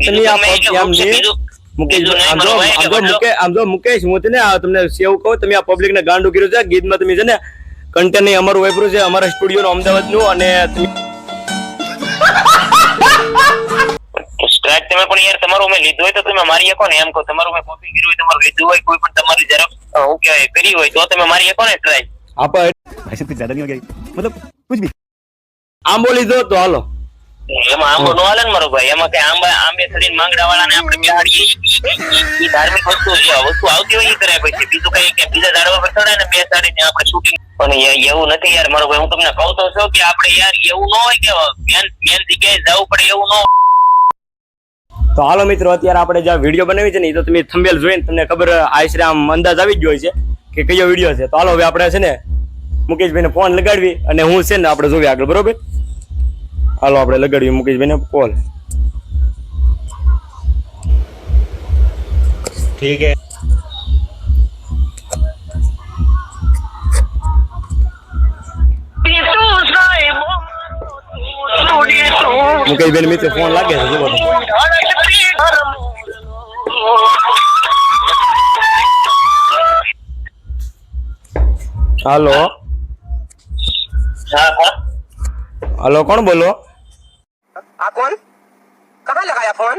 તમે આમ જો મુકેશ હું તને તમને સેવ કહું, તમે આ પબ્લિક ને ગાંડું કર્યું છે ગીતમાં. તમે છે ને કન્ટેન્ટ નહીં અમારું વાપર્યું છે, અમારા સ્ટુડિયો નું અમદાવાદ નું. અને સ્ક્રેચ તમે પણ યાર તમારું મેં લીધું હોય તો તમે મારી શકો ને, એમ કહો તમારું મેં કોપી કર્યું હોય, તમારું લીધું હોય કોઈ પણ તમારી ઝેરોક્સ હું કહેવાય કરી હોય તો તમે મારી શકો ને ટ્રાય. ऐसे कुछ ज्यादा नहीं हो गया मतलब कुछ भी आंबो લીધો તો હાલો. એમાં આંબો નો હાલે ને મારો ભાઈ, એમાં કઈ આંબે થડીને માંગડા વાળાને આપણે બિહાડીએ ઈ ધાર્મિક વસ્તુ આવતી હોય ઈ કરે પછી બીજું કઈ કે બીજા ઝાડવા પર ચડાય ને બેસાડીને આપણે શૂટિંગ. પણ એવું નથી યાર મારો ભાઈ, હું તમને કહું તો છું કે આપણે યાર એવું ન હોય કે મેન જગ્યાએ જવું પડે એવું ન. તો હાલો મિત્રો, અત્યારે આપણે જે વિડીયો બનાવી છે ને એ તો તમે થંબનેલ જોઈને તમને ખબર આશરે આમ અંદાજ આવી જ હોય છે કે કયો વિડીયો છે. તો હાલો હવે આપણે છે ને મુકેશભાઈને ફોન લગાડવી અને હું છે ને આપણે જોવી આગળ, બરોબર? હાલો આપણે લગાડવી મુકેશભાઈને કોલ. ઠીક હે. મુકેશભાઈ મિત્ર ફોન લાગે છે, જુઓ. हेलो हेलो कौन बोलो? आप कौन? कहाँ लगाया फोन?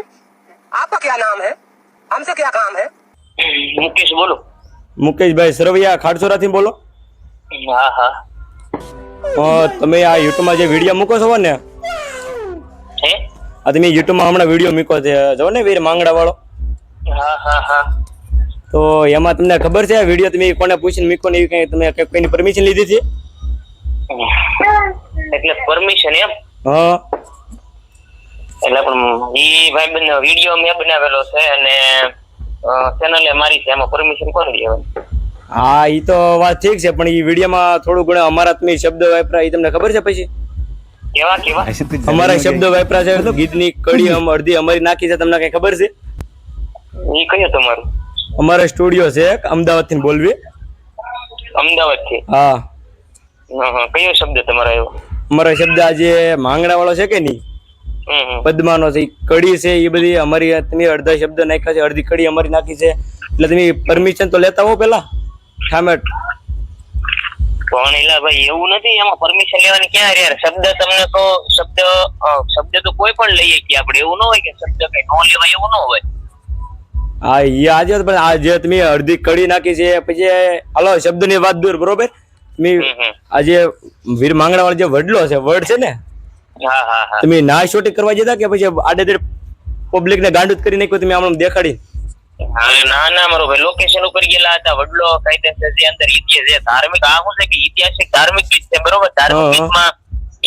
आपका क्या नाम है? हमसे क्या काम है? मुकेश बोलो. मुकेश भाई सरवैया खाड़सोरा थी बोलो. हाँ हाँ. તમે આ યુટ્યુબ માં જે વિડિયો મૂકો છો ને, હે આ તમે યુટ્યુબ માં હમણાં વિડિયો મૂકો છે જો ને વીર માંગડા વાળો. હા હા હા. તો એમાં તમને ખબર છે આ વિડિયો તમે કોને પૂછીને મૂકો ને, કઈ તમે કોઈની પરમિશન લીધી છે? એટલે પરમિશન એમ? હા. એટલે પણ ઈ ભાઈ વિડિયો મેં બનાવેલો છે અને ચેનલે મારી છે, એમાં પરમિશન કોણ દેવાની? હા ઈ તો વાત ઠીક છે, પણ ઈ વિડિયોમાં થોડું ઘણું અમારા તમે શબ્દ વાપરા, ઈ તમને ખબર છે? પછી કેવા કેવા અમારા શબ્દ વાપરા છે, ગીતની કડી અડધી અમારી નાખી છે, તમને કઈ ખબર છે? ઈ કયો તમારું? અમારો સ્ટુડિયો છે અમદાવાદ થી બોલવી. અમદાવાદ થી? હા. કયો શબ્દ તમારો આવ્યો? અમારો શબ્દ આજે માંગડા વાળો છે કે નહીં, પદ્માનો છે, કડી છે, એ બધી અમારી તમે અડધા શબ્દ નાખ્યા છે, અડધી કડી અમારી નાખી છે. એટલે તમે પરમિશન તો લેતા હો પેલા ઠામેટ. પણ એલા ભાઈ એવું નથી, એમાં પરમિશન લેવાની ક્યાં યાર? શબ્દ તમને તો શબ્દ તો કોઈ પણ લઈએ કે આપણે, એવું ન હોય કે શબ્દ કઈ ન લેવાય એવું ન હોય. હા એ આજે પણ આ જે તમે અડધી કડી નાખી છે પછી હાલો શબ્દ ની વાત દૂર, બરોબર? તમે આજે વીર માંગડા વાળો જે વડલો છે, વર્ડ છે ને, તમે ના શૂટિંગ કરવા જતા કે પછી આડે પબ્લિક ને ગાંડું કરી નાખ્યું તમે આમ દેખાડી? ના ના મારો ભાઈ, લોકેશન ઉપર ગયેલા હતા. વડલો કાયદેસર જે અંદર ઇતિહાસ છે, ધાર્મિક આ શું છે કે ઐતિહાસિક ધાર્મિક ગીત છે, બરોબર? ધાર્મિક ગીતમાં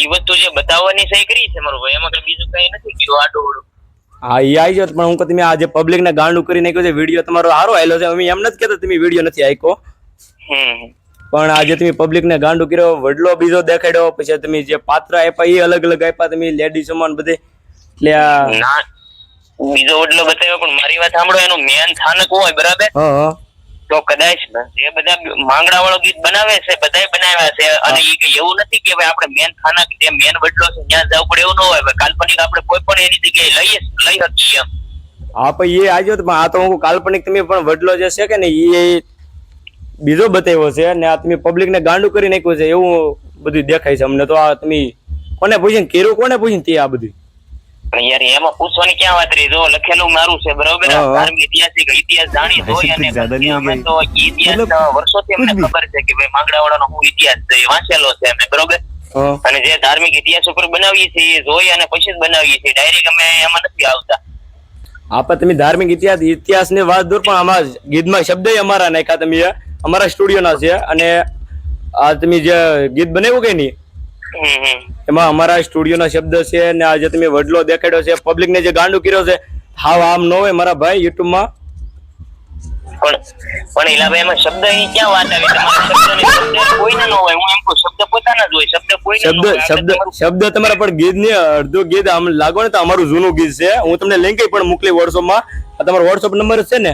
એ વસ્તુ જે બતાવવાની સહી કરી છે મારો ભાઈ, એમાં કઈ બીજું કઈ નથી કીધું આડું. હા એ આવી જાવ, પણ હું તમે આજે પબ્લિક ને ગાંડું કરી નાખ્યો છે. વિડીયો તમારો સારો આવેલો છે, અમે એમ નથી કેતા તમે વિડીયો નથી આપ્યો, પણ આજે તમે પબ્લિક ને ગાંડું કર્યો, વડલો બીજો દેખાડ્યો, પછી તમે જે પાત્ર આપ્યા એ અલગ અલગ આપ્યા, તમે લેડીઝ સમાન બધે. એટલે બીજો વડલો બતાવ્યો, પણ મારી વાત સાંભળો, એનું મેન સ્થાનક હોય બરાબર, તો કદાચ જે બધા માંગડા વાળો ગીત બનાવે છે બધાય બનાવ્યા છે, અને એ કઈ એવું નથી કે ભાઈ આપણે મેન સ્થાનક જે મેન વડલો છે ત્યાં જવું પડે એવું ન હોય. કાલ્પનિક આપણે કોઈ પણ એની જગ્યાએ લઈ શકીએ એમ. હા પણ એ આજે પણ આ તો હું કાલ્પનિક તમે પણ વડલો જે છે કે ને એ બીજો બતાવ્યો છે, અને આ તમે પબ્લિક ને ગાંડું કરી નાખ્યું છે એવું બધું દેખાય છે અમને. તો આ તમે કોને પૂછીને કર્યું, કોને પૂછીને તે આ બધું? યાર એમાં પૂછવાની ક્યાં વાત રહી? જો લખેલું મારું છે બરોબર, ધાર્મિક ઐતિહાસિક ઇતિહાસ જાણી હોય, અને અમે તો ઇતિહાસ વર્ષોથી અમને ખબર છે કે ભાઈ માંગડા વાળાનો હું ઇતિહાસ છે વાંચેલો છે અમે, બરોબર? અને જે ધાર્મિક ઇતિહાસ ઉપર બનાવીએ છીએ જોઈ અને પછી જ બનાવીએ છીએ, ડાયરેક્ટ અમે એમાં નથી આવતા. આપા તમે ધાર્મિક ઇતિહાસ ની વાત દૂર, પણ આમાં ગીતમાં શબ્દ અમારા નાખ્યા, તમે અમારા સ્ટુડિયો ના છે. અને આ તમે જે ગીત બનાવ્યું કે નહીં એમાં અમારા સ્ટુડિયો ના શબ્દ છે, અને આજે તમે વડલો દેખાડ્યો છે, પબ્લિક ને જે ગાંડું કર્યો છે, હાવ આમ ન હોય મારા ભાઈ યુટ્યુબ માં. પણ એલા ભાઈ એમાં શબ્દ ની ક્યાં વાત આવી? તમારા શબ્દ કોઈને ન હોય, હું એમ કહું શબ્દ પોતાના જ હોય, શબ્દ કોઈને શબ્દ તમારા પણ ગીત ની અડધો ગીત આમ લાગો ને તો અમારું જૂનું ગીત છે. હું તમને લિંક પણ મોકલી વોટ્સઅપ માં. તમારો વોટ્સઅપ નંબર છે ને?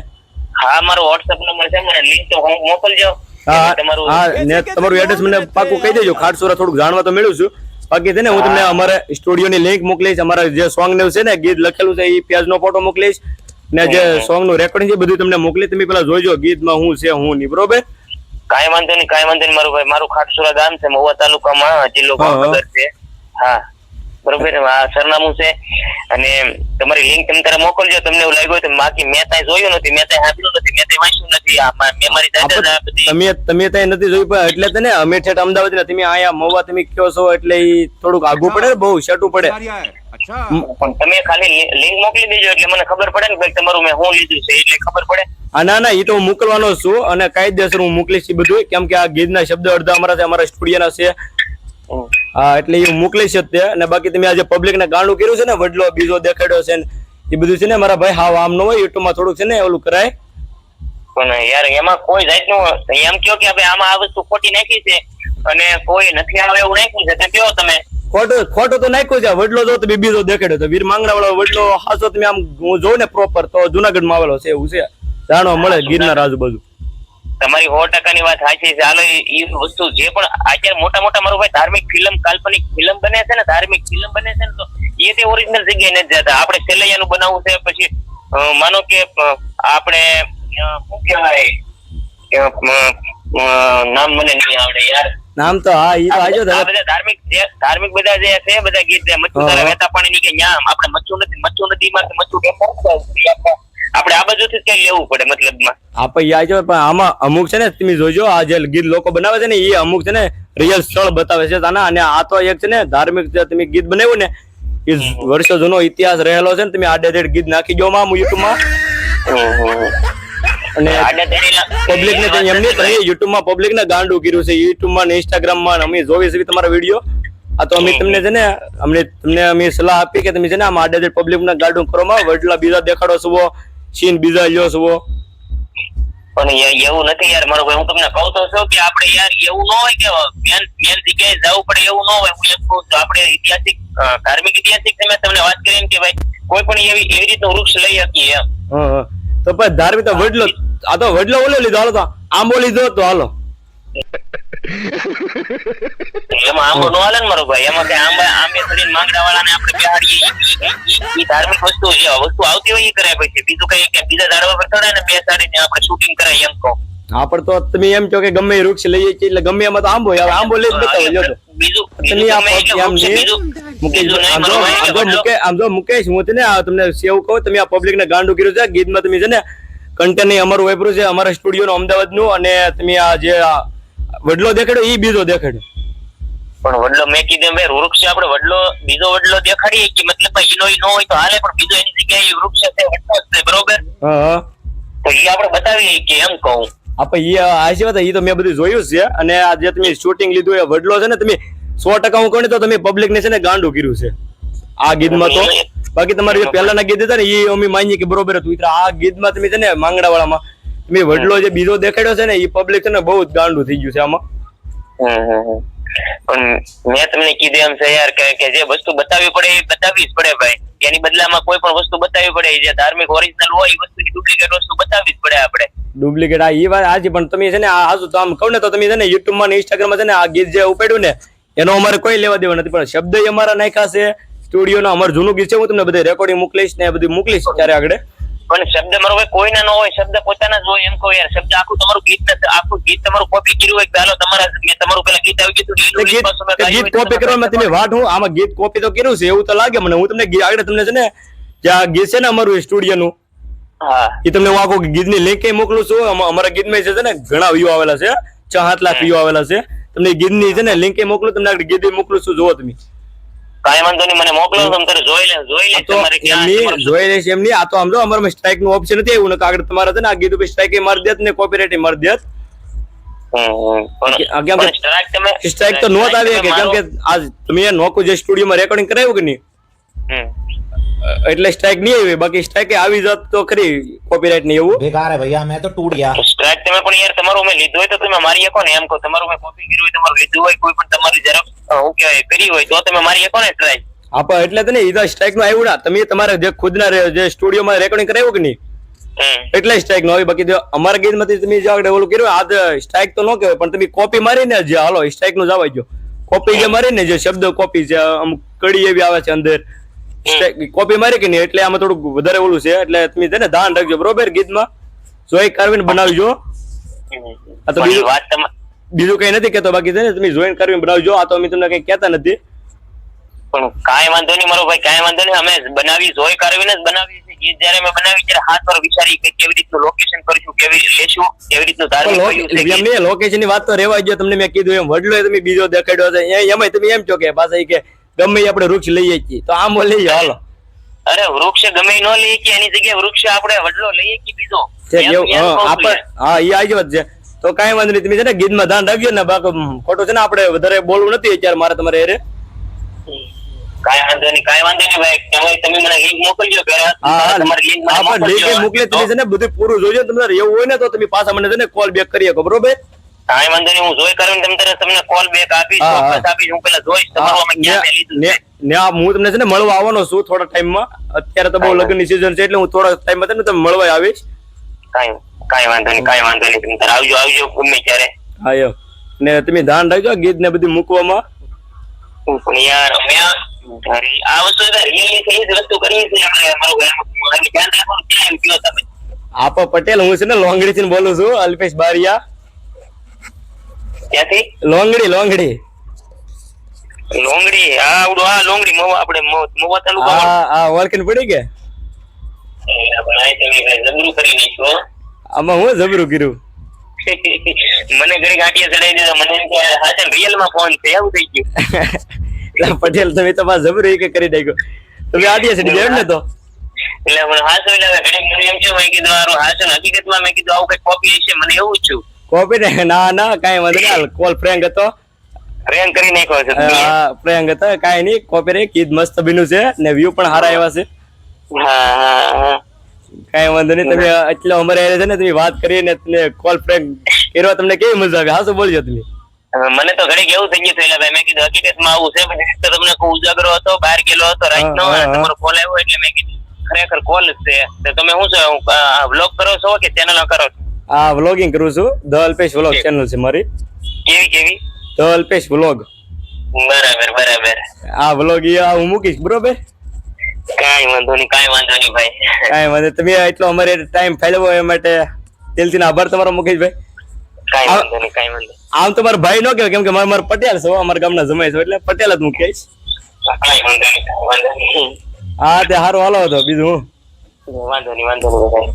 હા મારો વોટ્સઅપ નંબર છે, મને લિંક તો મોકલજો. તમારું એડ્રેસ મને પાકું કહી દેજો, ખાટસોરા થોડુંક જાણવા તો મળ્યું છું, બાકી છે ને હું તમને અમારા સ્ટુડિયો ની લિંક મોકલીશ, અમારા જે સોંગ ને છે ને ગીત લખેલું છે એ પેજ નો ફોટો મોકલીશ ને જે સોંગ નું રેકોર્ડિંગ છે બધું તમને મોકલી, તમે પેલા જોઈજો ગીતમાં હું છે હું નહીં, બરોબર? કાંઈ વાંધો નહીં મારું ભાઈ. મારું ખાટસુરા ગામ છે, મહુવા તાલુકામાં, જિલ્લો ભાવનગર છે. હા બરોબર, આ સરનામું છે. અને તમારી લિંક તમે તારે મોકલજો, તમને એવું લાગ્યું હોય તો. બાકી મેં ત્યાં જોયું નથી, મેં ત્યાં સાંભળ્યું નથી, મેં ત્યાં વાંચ્યું નથી. મેં મારી દાદા તમે ત્યાં નથી જોયું પણ એટલે તને અમે ઠેઠ અમદાવાદ ને તમે આયા મહુવા તમે કયો છો એટલે ઈ થોડુંક આગું પડે, બહુ શેટું પડે. પણ તમે ખાલી લિંક મોકલી દેજો એટલે મને ખબર પડે ને ભાઈ તમારું મેં હું લીધું છે, એટલે ખબર પડે. ના એ તો હું મોકલવાનો છું અને કાયદેસર હું મોકલીશ એ બધું, કેમ કે આ ગીતના શબ્દ અડધા અમારા સ્ટુડિયોના છે. હા એટલે એ મોકલીશ જ તે. અને બાકી તમે આજે પબ્લિક ને ગાંડું કર્યું છે ને, વડલો બીજો દેખાડ્યો છે એ બધું છે ને મારા ભાઈ હાવ આમ નો હોય, યુટ્યુબ માં થોડુંક છે ને ઓલું કરાય. પણ યાર એમાં કોઈ જાતનું એમ કયો કે ભાઈ આમાં આ વસ્તુ ખોટી નાખી છે અને કોઈ નથી આવે એવું નાખ્યું છે, તો કયો તમે. ખોટો તો નાખ્યો છે. વડલો જો તો બીજો દેખાડ્યો તો વીર માંગણા વાળો વડલો હાસો તમે આમ હું જોઉં ને પ્રોપર તો જુનાગઢ માં આવેલો છે, એવું છે, જાણવા મળે ગીરના આજુબાજુ. તમારી 100% ની વાત સાચી છે. હાલો એ વસ્તુ જે પણ અત્યારે મોટા મારું ભાઈ ધાર્મિક ફિલ્મ, કાલ્પનિક ફિલ્મ બને છે ને, ધાર્મિક ફિલ્મ બને છે ને, તો એ તે ઓરિજિનલ જગ્યાએ નથી જતા. આપણે સેલૈયાનું બનાવવું છે, પછી માનો કે આપણે શું કહેવાય નામ મને નહીં આવડે યાર, નામ તો હા ઈ તો આજો બધા ધાર્મિક બધા જે છે બધા ગીત છે, મચ્છુ તારા વહેતા પાણી ની કે ન્યામ આપણે મચ્છુ નથી માં મચ્છુ આપણે આ બાજુથી જ કઈ લેવું પડે મતલબમાં. આપણે આજો પણ આમાં અમુક છે ને તમે જોજો આ જે ગીત લોકો બનાવે છે ને એ અમુક છે ને રિયલ સ્થળ બતાવે છે તાના. અને આ તો એક છે ને ધાર્મિક જે તમે ગીત બનાવ્યું ને એ વર્ષો જૂનો ઇતિહાસ રહેલો છે ને, તમે આડે ગીત નાખી જો માં યુટ્યુબ માં. અને પબ્લિક ને એમ નહીં યુટ્યુબ માં પબ્લિક ને ગાંડું કર્યું છે, યુટ્યુબ માં ઇન્સ્ટાગ્રામ માં અમે જોઈ છે તમારા વિડીયો. આ તો અમે તમને છે ને તમને અમે સલાહ આપી કે તમે છે ને આમ આડે પબ્લિક ને ગાંડું કરો માં, વડલા બીજા દેખાડો છો, સીન બીજા લ્યો છો. પણ એવું નથી યાર મારો ભાઈ, હું તમને કહું તો છું કે આપણે યાર એવું ન હોય કે મેન જગ્યાએ જવું પડે, એવું ન હોય. હું એમ કહું છું આપણે ઐતિહાસિક ધાર્મિક ઐતિહાસિક મેં તમને વાત કરી કે ભાઈ કોઈ પણ એવી રીતનું વૃક્ષ લઈ શકીએ એમ. તો પછી ધાર્મિક તો વડલો, આ તો વડલો ઓલો લીધો, હાલો તો આંબો લીધો તો હાલો. એમાં આંબો નો હાલે ને મારો ભાઈ, એમાં કઈ આંબે ચડીને માંગડા વાળા ને આપણે બેહાડીએ એ ધાર્મિક વસ્તુ છે. વસ્તુ આવતી હોય એ કરાય, પછી બીજું કઈ કે બીજા ઝાડવા પર ચડાય ને બેસાડીને આપણે શૂટિંગ કરાય એમ કહો. હા પણ તો તમે એમ કહો કે ગમે એ વૃક્ષ લઈએ છીએ એટલે ગમે એમાં તો આંબો આવે, આંબો લઈ જ બતાવો લ્યો તો. મુકેશ હું તને તમને એવું કહું, તમે આ પબ્લિક ને ગાંડું કર્યું છે ગીતમાં, તમે છે ને કન્ટેન્ટ અમારું વાપર્યું છે અમારા સ્ટુડિયો નું અમદાવાદ નું, અને તમે આ જે વડલો દેખાડ્યો એ બીજો દેખાડ્યો. પણ વડલો મેં કીધું ભાઈ વૃક્ષ આપણે બીજો વડલો દેખાડીએ કે મતલબ એનો નો હોય તો હાલે, પણ બીજો એની જગ્યાએ વૃક્ષ છે વડલો છે બરોબર, તો એ આપણે બતાવીએ કે એમ કહું. આપણે આ વાત એ તો મેં બધું જોયું છે. અને આ જે તમે શૂટિંગ લીધું એ વડલો છે ને, તમે 100% હું કહું ને તો તમે પબ્લિક ને છે ને ગાંડું કર્યું છે આ ગીતમાં. તો બાકી તમારે જે પહેલાના ગીત હતા ને એ અમે માનીએ કે બરોબર હતું, આ ગીતમાં તમે છે ને માંગડા વાળામાં તમે વડલો જે બીજો દેખાડ્યો છે ને એ પબ્લિક છે ને બહુ જ ગાંડું થઈ ગયું છે આમાં. પણ મેં તમને કીધું એમ છે યાર કે જે વસ્તુ બતાવવી પડે એ બતાવવી જ પડે ભાઈ. એની બદલામાં કોઈ પણ વસ્તુ બતાવવી પડે, જે ધાર્મિક ઓરિજિનલ હોય એ વસ્તુની ડુપ્લિકેટ વસ્તુ બતાવવી જ પડે આપણે. ડુપ્લિકેટ આ એ વાત આજે પણ તમે છે ને આ તો આમ કહું ને તો તમે છે ને યુટ્યુબ માં ને ઇન્સ્ટાગ્રામ માં છે ને આ ગીત જે ઉપાડ્યું ને એનો અમારે કોઈ લેવા દેવા નથી, પણ શબ્દ અમારા નાખ્યા છે સ્ટુડિયો નો. અમારું જૂનું ગીત છે, હું તમને બધે રેકોર્ડિંગ મોકલીશ ને બધું મોકલીશ ત્યારે આગળ. પણ શબ્દ મારો ભાઈ કોઈના ન હોય, શબ્દ પોતાના જ હોય એમ કહો યાર. શબ્દ આખું તમારું ગીત તમારું કોપી કર્યું હોય, ચાલો તમારા મેં તમારું પેલા ગીત આવી ગયું ગીત કોપી કરવામાં તમે વાત હું આમાં ગીત કોપી તો કર્યું છે એવું તો લાગે મને. હું તમને આગળ તમને છે ને જે આ ગીત છે ને અમારું સ્ટુડિયો નું એ તમને હું આખું ગીત ની લિંક મોકલું છું. અમારા ગીતમાં છે ને ઘણા વ્યૂ આવેલા છે, 7 લાખ વ્યૂ આવેલા છે. તમને ગીત ની છે ને લિંક મોકલું, તમને આગળ ગીત મોકલું છું, જોવો તમે. કાઈ વાંધો નહીં, મને મોકલો તમે તારે જોઈ લે તમારે ક્યાં જોઈ લેશ એમ નહીં. આ તો આમ જો અમારામાં સ્ટ્રાઇક નું ઓપ્શન નથી આવ્યું ને, આગળ તમારે છે ને આ ગીત ઉપર સ્ટ્રાઇક મારી દેત ને કોપીરાઇટ મારી દેત. સ્ટ્રાઇક તો નોટ આવી કે કેમ કે આ તમે નોકુ જે સ્ટુડિયો માં રેકોર્ડિંગ કરાવ્યું કે નહીં એટલે સ્ટ્રાઇક નહીં આવી. બાકી સ્ટ્રાઇક આવી જાત તો ખરી કોપીરાઇટ નહીં એવું. બેકાર હે ભૈયા, મેં તો ટૂટ ગયા. સ્ટ્રાઇક તમે પણ યાર તમારું મેં લીધું હોય તો તમે મારી શકો ને એમ કહો. તમારું મેં કોપી કર્યું હોય, તમારું લીધું હોય, કોઈ પણ તમારી ઝેરોક્સ હું કહેવાય કરી હોય તો તમે મારી શકો ને સ્ટ્રાઇક. આપા એટલે તો ને ઈધા સ્ટ્રાઇક નું આવ્યું ના, તમે તમારે જે ખુદના જે સ્ટુડિયો માં રેકોર્ડિંગ કરાવ્યું કે નહીં એટલે સ્ટ્રાઇક નો આવી. બાકી જો અમારા ગીત માંથી તમે જે આગળ ઓલું કર્યું આ સ્ટ્રાઇક તો ન કહેવાય, પણ તમે કોપી મારીને જે હાલો સ્ટ્રાઇક નું જવા ગયો. કોપી જે મારી ને જે શબ્દ કોપી છે અમુક કડી એવી આવે છે અંદર કોપી મારી કે નહીં એટલે આમાં થોડુંક વધારે ઓલું છે એટલે તમે છે ને ધ્યાન રાખજો બરોબર ગીતમાં જોઈ કરવીને બનાવજો આ તો પણ એ વાત બીજું કઈ નથી કેતો બાકી છે ને તમે જોઈન કરવીને બનાવજો આ તો અમે તમને કઈ કહેતા નથી પણ કાંઈ વાંધો નહીં મારો ભાઈ, કાંઈ વાંધો નહીં. અમે બનાવી જોઈ કરવીને જ બનાવી છે ગીત. જયારે અમે બનાવી ત્યારે હાથ પર વિચારી કે કેવી રીતનું લોકેશન કરશું, કેવી રીતે લેશું, કેવી રીતનું ધાર્મિક કર્યું છે ગીત. એમની લોકેશન ની વાત તો રેવા ગયો તમને મેં કીધું એમ વડલો તમે બીજો દેખાડ્યો છે એમાં તમે એમ છો કે પાછા કે ગમે એ આપણે વૃક્ષ લઈએ છીએ તો આમ લઈએ હાલો. અરે વૃક્ષ ગમે ન લઈએ કે એની જગ્યાએ વૃક્ષ આપણે વડલો લઈએ કે બીજો હા એ આવી જ છે તો કઈ વાંધો નહીં તમે છે ને ગીતમાં ધ્યાન રાખજો ને બાકી ખોટું છે ને આપણે વધારે બોલવું નથી અત્યારે મારે તમારે એરે કાંઈ વાંધો નહીં ભાઈ. તમે મને લિંક મોકલજો પહેલા. તમારી લિંક મને મોકલજો. મોકલે તમે છે ને બધું પૂરું જોજો તમારે એવું હોય ને તો તમે પાછા મને છે ને કોલ બેક કરી શકો બરોબર. કાંઈ વાંધો નહીં, હું જોઈ કરીને તમને કોલ બેક આપીશ, ચોક્કસ આપીશ. હું પેલા જોઈશ તમારું અમે ક્યાં લીધું છે. ને હું તમને છે ને મળવા આવવાનો છું થોડા ટાઈમમાં. અત્યારે તો બહુ લગ્નની સીઝન છે એટલે હું થોડા ટાઈમમાં છે ને તમને મળવા આવીશ. કાંઈ વાંધો નહીં. તમે તાર આવજો ગમે ત્યારે. હા એમ ને તમે ધ્યાન રાખજો ગીત ને બધું મૂકવામાં. પણ યાર આ વસ્તુ રિયલી થઈ જ વસ્તુ કરી છે આપણે મારું ધ્યાન રાખવાનું ક્યાં કયો તમે. આપા પટેલ હું છે ને લોંગડી થી બોલું છું અલ્પેશ બારિયા. ક્યાંથી? લોંગડી લોંગડી. હા આવડું હા લોંગડી મોવા આપણે મોવા તાલુકા. હા ઓળખીને પડી કે જબરું કરી નાખ્યો. આમાં હું જબરું કર્યું મને ઘડી ગાંઠિયા ચડાવી દીધા. મને એમ કે હાચન રિયલ માં ફોન છે એવું થઈ ગયું. પટેલ તમે તો પાછા જબરું કે કરી નાખ્યો તમે આડિયા ચડી જાય ને તો એટલે મને હાસો એટલે ઘડી મને એમ છે મેં કીધું હારું હાસો હકીકતમાં મેં કીધું આવું કઈ કોપી હશે મને એવું જ છું. કોપી ને ના કઈ વાંધો નહીં કોલ પ્રેન્ક હતો પ્રેન્ક કરી નાખ્યો છે. હા પ્રેન્ક હતો કઈ નહીં કોપી રે ગીત મસ્ત બન્યું છે ને વ્યૂ પણ સારા આવ્યા છે. હા કઈ વાંધો નહીં તમે એટલો અમારે છે ને તમે વાત કરીને કોલ પ્રેન્ક કરવા તમને કેવી મજા આવે હા શું બોલજો તમે. મને તો ઘડી કેવું થઈ ગયું ભાઈ મેં કીધું હકીકતમાં આવું છે પછી તમને કોઈ ઉજાગરો હતો બહાર ગયેલો હતો રાતનો તમારો કોલ આવ્યો એટલે મેં કીધું ખરેખર કોલ છે તો તમે શું છે વ્લોગ કરો છો કે ચેનલ કરો છો? હા વ્લોગિંગ કરું છું ધ અલ્પેશ વ્લોગ ચેનલ છે મારી. કેવી ધ અલ્પેશ વ્લોગ. બરાબર આ વ્લોગ હું મૂકીશ બરોબર. કાંઈ વાંધો નહીં ભાઈ. કાંઈ વાંધો તમે એટલો અમારે ટાઈમ ફાળવ્યો એ માટે દિલથી આભાર તમારો મુકેશભાઈ. કાંઈ વાંધો નહીં. આમ તો મારો ભાઈ નો કહેવાય કેમ કે મારા પટેલ છો અમારા ગામના જમાઈ છો એટલે પટેલ જ હું કહીશ. કાંઈ વાંધો નહીં. હા તે સારું હાલો હતો બીજું હું વાંધો નહીં ભાઈ.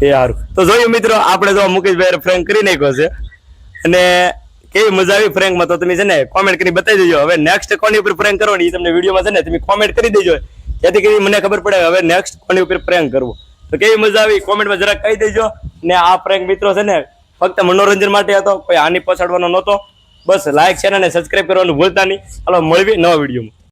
એ સારું તો જોયું મિત્રો આપણે તો મુકેશભાઈ ફ્રેન્ક કરી નાખ્યો છે અને કેવી મજા આવી ફ્રેન્કમાં તો તમે છે ને કોમેન્ટ કરી બતાવી દેજો. હવે નેક્સ્ટ કોની ઉપર ફ્રેન્ક કરવાની તમને વિડીયોમાં છે ને તમે કોમેન્ટ કરી દેજો જેથી કરી મને ખબર પડે હવે નેક્સ્ટ કોની ઉપર પ્રેન્ક કરવું. તો કેવી મજા આવી કોમેન્ટમાં જરા કહી દેજો. ને આ પ્રેન્ક મિત્રો છે ને ફક્ત મનોરંજન માટે હતો કોઈ હાનિ પહોંચાડવાનો નહોતો. બસ લાઈક શેર અને સબસ્ક્રાઇબ કરવાનું ભૂલતા નહીં. હાલો મળવી નવા વિડીયોમાં.